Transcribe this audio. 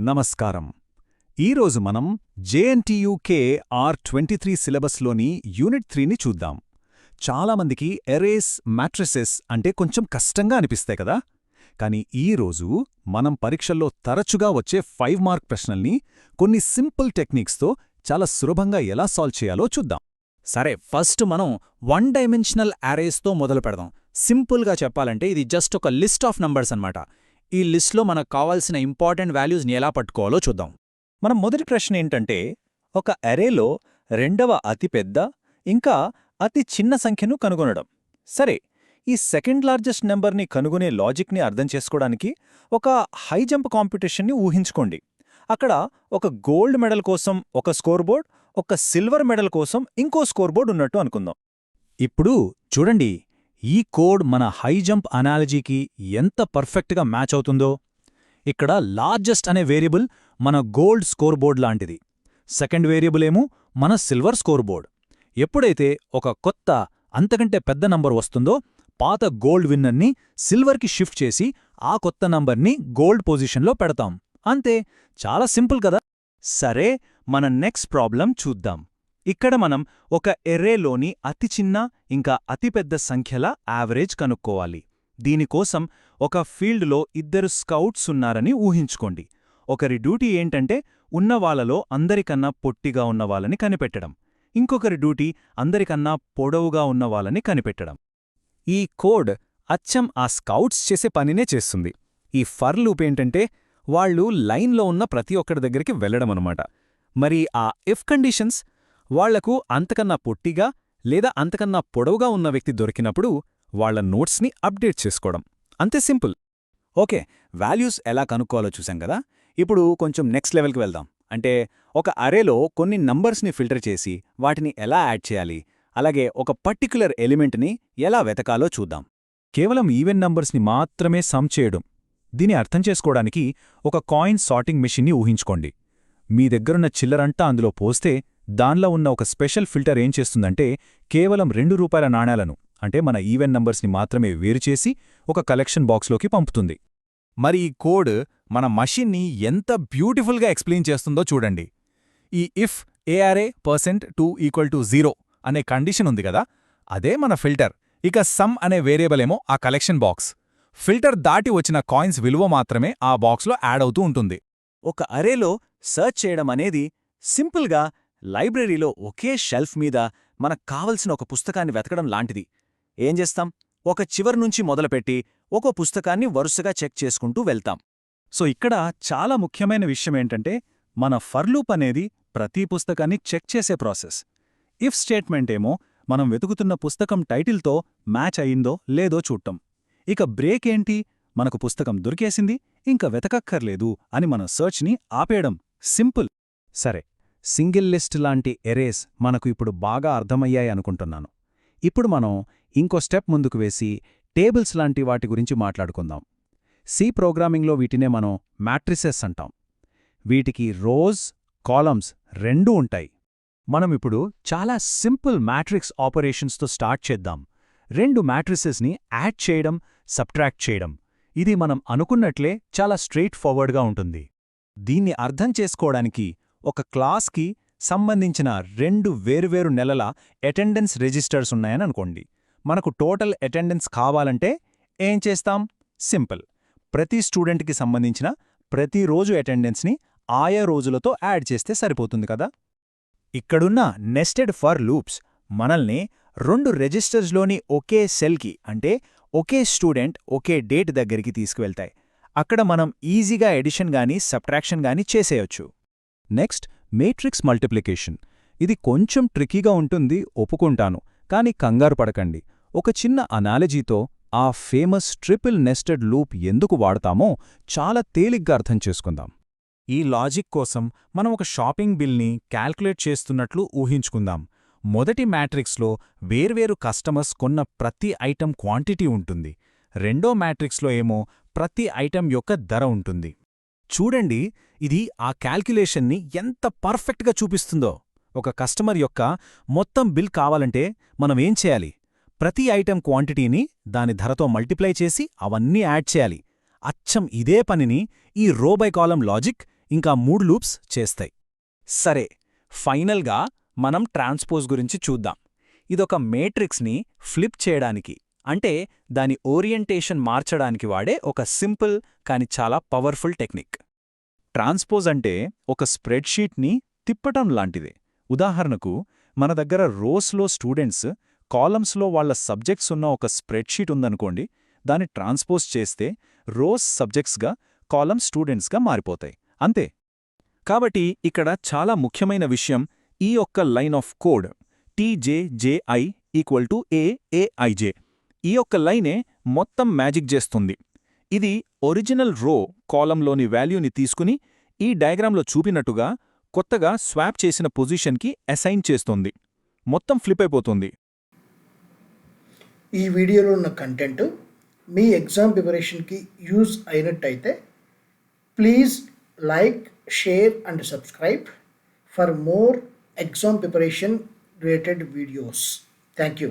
నమస్కారం. ఈరోజు మనం జేఎన్టీయూకే R23 సిలబస్లోని యూనిట్ 3ని చూద్దాం. చాలామందికి ఎరేస్, మ్యాట్రిసెస్ అంటే కొంచెం కష్టంగా అనిపిస్తాయి కదా. కానీ ఈరోజు మనం పరీక్షల్లో తరచుగా వచ్చే 5 మార్క్ ప్రశ్నల్ని కొన్ని సింపుల్ టెక్నిక్స్తో చాలా సులభంగా ఎలా సాల్వ్ చేయాలో చూద్దాం. సరే, ఫస్ట్ మనం 1 డైమెన్షనల్ అరేస్తో మొదలు పెడదాం. సింపుల్గా చెప్పాలంటే ఇది జస్ట్ ఒక లిస్ట్ ఆఫ్ నంబర్స్ అన్నమాట. ఈ లిస్ట్లో మనకు కావాల్సిన ఇంపార్టెంట్ వాల్యూస్ని ఎలా పట్టుకోవాలో చూద్దాం. మన మొదటి ప్రశ్న ఏంటంటే, ఒక అరేలో రెండవ అతిపెద్ద ఇంకా అతి చిన్న సంఖ్యను కనుగొనడం. సరే, ఈ సెకండ్ లార్జెస్ట్ నెంబర్ని కనుగొనే లాజిక్ని అర్థం చేసుకోవడానికి ఒక హై జంప్ కాంపిటీషన్ని ఊహించుకోండి. అక్కడ ఒక గోల్డ్ మెడల్ కోసం ఒక స్కోర్ బోర్డ్, ఒక సిల్వర్ మెడల్ కోసం ఇంకో స్కోర్ బోర్డ్ ఉన్నట్టు అనుకుందాం. ఇప్పుడు చూడండి, ఈ కోడ్ మన హై జంప్ అనాలజీకి ఎంత పర్ఫెక్ట్గా మ్యాచ్ అవుతుందో. ఇక్కడ లార్జెస్ట్ అనే వేరియబుల్ మన గోల్డ్ స్కోర్ బోర్డ్ లాంటిది, సెకండ్ వేరియబుల్ ఏమో మన సిల్వర్ స్కోర్ బోర్డ్. ఎప్పుడైతే ఒక కొత్త అంతకంటే పెద్ద నంబర్ వస్తుందో, పాత గోల్డ్ విన్నర్ని సిల్వర్కి షిఫ్ట్ చేసి ఆ కొత్త నంబర్ని గోల్డ్ పొజిషన్లో పెడతాం. అంతే, చాలా సింపుల్ కదా. సరే, మన నెక్స్ట్ ప్రాబ్లం చూద్దాం. ఇక్కడ మనం ఒక ఎర్రేలోని అతి చిన్న ఇంకా అతిపెద్ద సంఖ్యల యావరేజ్ కనుక్కోవాలి. దీనికోసం ఒక ఫీల్డ్లో 2 స్కౌట్స్ ఉన్నారని ఊహించుకోండి. ఒకరి డ్యూటీ ఏంటంటే ఉన్నవాళ్లలో అందరికన్నా పొట్టిగా ఉన్నవాళ్ళని కనిపెట్టడం, ఇంకొకరి డ్యూటీ అందరికన్నా పొడవుగా ఉన్నవాళ్ళని కనిపెట్టడం. ఈ కోడ్ అచ్చం ఆ స్కౌట్స్ చేసే పనినే చేస్తుంది. ఈ ఫర్ లూప్ ఏంటంటే వాళ్ళు లైన్లో ఉన్న ప్రతి ఒక్కడి దగ్గరికి వెళ్లడమన్నమాట. మరి ఆ ఇఫ్ కండిషన్స్ వాళ్లకు అంతకన్నా పొట్టిగా లేదా అంతకన్నా పొడవుగా ఉన్న వ్యక్తి దొరికినప్పుడు వాళ్ల నోట్స్ని అప్డేట్ చేసుకోవడం. అంతే సింపుల్. ఓకే, వాల్యూస్ ఎలా కనుక్కోవాలో చూసాం కదా. ఇప్పుడు కొంచెం నెక్స్ట్ లెవెల్కి వెళ్దాం. అంటే ఒక అరేలో కొన్ని నంబర్స్ని ఫిల్టర్ చేసి వాటిని ఎలా యాడ్ చేయాలి, అలాగే ఒక పర్టిక్యులర్ ఎలిమెంట్ని ఎలా వెతకాలో చూద్దాం. కేవలం ఈవెన్ నంబర్స్ని మాత్రమే సమ్ చేయడం. దీని అర్థం చేసుకోవడానికి ఒక కాయిన్ సార్టింగ్ మెషిన్ని ఊహించుకోండి. మీ దగ్గరున్న చిల్లరంతా అందులో పోస్తే దానిలో ఉన్న ఒక స్పెషల్ ఫిల్టర్ ఏం చేస్తుందంటే కేవలం ₹2 నాణేలను, అంటే మన ఈవెన్ నంబర్స్ని మాత్రమే వేరుచేసి ఒక కలెక్షన్ బాక్స్లోకి పంపుతుంది. మరి ఈ కోడ్ మన మషిన్ని ఎంత బ్యూటిఫుల్గా ఎక్స్ప్లెయిన్ చేస్తుందో చూడండి. ఈ ఇఫ్ ARA%2=0 అనే కండిషన్ ఉంది కదా, అదే మన ఫిల్టర్. ఇక సమ్ అనే వేరియబులేమో ఆ కలెక్షన్ బాక్స్. ఫిల్టర్ దాటి వచ్చిన కాయిన్స్ విలువ మాత్రమే ఆ బాక్స్లో యాడ్ అవుతూ ఉంటుంది. ఒక అరేలో సర్చ్ చేయడం అనేది సింపుల్గా లైబ్రరీలో ఒకే షెల్ఫ్ మీద మనకు కావలసిన ఒక పుస్తకాన్ని వెతకడం లాంటిది. ఏం చేస్తాం, ఒక చివరి నుంచి మొదలుపెట్టి ఒక్కో పుస్తకాన్ని వరుసగా చెక్ చేసుకుంటూ వెళ్తాం. సో ఇక్కడ చాలా ముఖ్యమైన విషయమేంటంటే మన ఫర్ లూప్ అనేది ప్రతి పుస్తకాన్ని చెక్ చేసే ప్రాసెస్. ఇఫ్ స్టేట్మెంట్ ఏమో మనం వెతుకుతున్న పుస్తకం టైటిల్తో మ్యాచ్ అయిందో లేదో చూడటం. ఇక బ్రేక్ ఏంటి, మనకు పుస్తకం దొరికేసింది, ఇంకా వెతకక్కర్లేదు అని మన సర్చ్ని ఆపేయడం. సింపుల్. సరే, సింగిల్ లిస్ట్ లాంటి ఎరేస్ మనకు ఇప్పుడు బాగా అర్థమయ్యాయి అనుకుంటున్నాను. ఇప్పుడు మనం ఇంకో స్టెప్ ముందుకు వేసి టేబుల్స్ లాంటి వాటి గురించి మాట్లాడుకుందాం. సి ప్రోగ్రామింగ్లో వీటినే మనం మ్యాట్రిసెస్ అంటాం. వీటికి రోస్, కాలమ్స్ రెండూ ఉంటాయి. మనం ఇప్పుడు చాలా సింపుల్ మ్యాట్రిక్స్ ఆపరేషన్స్తో స్టార్ట్ చేద్దాం. 2 మ్యాట్రిసెస్ని యాడ్ చేయడం, సబ్ట్రాక్ట్ చేయడం. ఇది మనం అనుకున్నట్లే చాలా స్ట్రెయిట్ ఫార్వర్డ్గా ఉంటుంది. దీన్ని అర్థం చేసుకోవడానికి ఒక క్లాస్కి సంబంధించిన 2 వేర్వేరు నెలల అటెండెన్స్ రిజిస్టర్స్ ఉన్నాయని అనుకోండి. మనకు టోటల్ అటెండెన్స్ కావాలంటే ఏం చేస్తాం? సింపుల్. ప్రతి స్టూడెంట్కి సంబంధించిన ప్రతిరోజు అటెండెన్స్ని ఆయా రోజులతో యాడ్ చేస్తే సరిపోతుంది కదా. ఇక్కడున్న నెస్టెడ్ ఫర్ లూప్స్ మనల్ని 2 రిజిస్టర్స్లోని ఒకే సెల్కి, అంటే ఒకే స్టూడెంట్ ఒకే డేట్ దగ్గరికి తీసుకువెళ్తాయి. అక్కడ మనం ఈజీగా ఎడిషన్ గానీ సబ్ట్రాక్షన్ గానీ చేసేయొచ్చు. Next, matrix multiplication. ఇది కొంచెం ట్రికీగా ఉంటుంది, ఒప్పుకుంటాను. కానీ కంగారు పడకండి. ఒక చిన్న అనాలజీతో ఆ ఫేమస్ ట్రిపుల్ నెస్టెడ్ లూప్ ఎందుకు వాడతామో చాలా తేలిగ్గా అర్థం చేసుకుందాం. ఈ లాజిక్ కోసం మనం ఒక షాపింగ్ బిల్ని క్యాల్కులేట్ చేస్తున్నట్లు ఊహించుకుందాం. మొదటి మ్యాట్రిక్స్లో వేర్వేరు కస్టమర్స్ కొన్న ప్రతి ఐటెం క్వాంటిటీ ఉంటుంది. రెండో మ్యాట్రిక్స్లో ఏమో ప్రతి ఐటెం యొక్క ధర ఉంటుంది. చూడండి, ఇది ఆ క్యాల్కులేషన్ని ఎంత పర్ఫెక్ట్గా చూపిస్తుందో. ఒక కస్టమర్ యొక్క మొత్తం బిల్ కావాలంటే మనమేం చేయాలి? ప్రతి ఐటెం క్వాంటిటీని దాని ధరతో మల్టిప్లై చేసి అవన్నీ యాడ్ చేయాలి. అచ్చం ఇదే పనిని ఈ రో బై కాలం లాజిక్ ఇంకా 3 లూప్స్ చేస్తాయి. సరే, ఫైనల్గా మనం ట్రాన్స్పోజ్ గురించి చూద్దాం. ఇదొక మేట్రిక్స్ని ఫ్లిప్ చేయడానికి, అంటే దాని ఓరియంటేషన్ మార్చడానికి వాడే ఒక సింపుల్ కానీ చాలా పవర్ఫుల్ టెక్నిక్. ట్రాన్స్పోజ్ అంటే ఒక స్ప్రెడ్షీట్ని తిప్పటం లాంటిదే. ఉదాహరణకు, మన దగ్గర రోస్లో స్టూడెంట్స్, కాలమ్స్లో వాళ్ళ సబ్జెక్ట్స్ ఉన్న ఒక స్ప్రెడ్షీట్ ఉందనుకోండి. దాన్ని ట్రాన్స్పోజ్ చేస్తే రోస్ సబ్జెక్ట్స్గా, కాలమ్స్ స్టూడెంట్స్గా మారిపోతాయి. అంతే. కాబట్టి ఇక్కడ చాలా ముఖ్యమైన విషయం ఈ ఒక్క line of code TJJI = AAIJ. ఈ ఒక్క లైనే మొత్తం మ్యాజిక్ చేస్తుంది. ఇది ఒరిజినల్ రో కాలంలోని వాల్యూని తీసుకుని ఈ డయాగ్రామ్లో చూపినట్టుగా కొత్తగా స్వాప్ చేసిన పొజిషన్కి అసైన్ చేస్తుంది. మొత్తం ఫ్లిప్ అయిపోతుంది. ఈ వీడియోలో ఉన్న కంటెంట్ మీ ఎగ్జామ్ ప్రిపరేషన్కి యూజ్ అయినట్టయితే please like, share and subscribe for more exam preparation related videos. Thank you.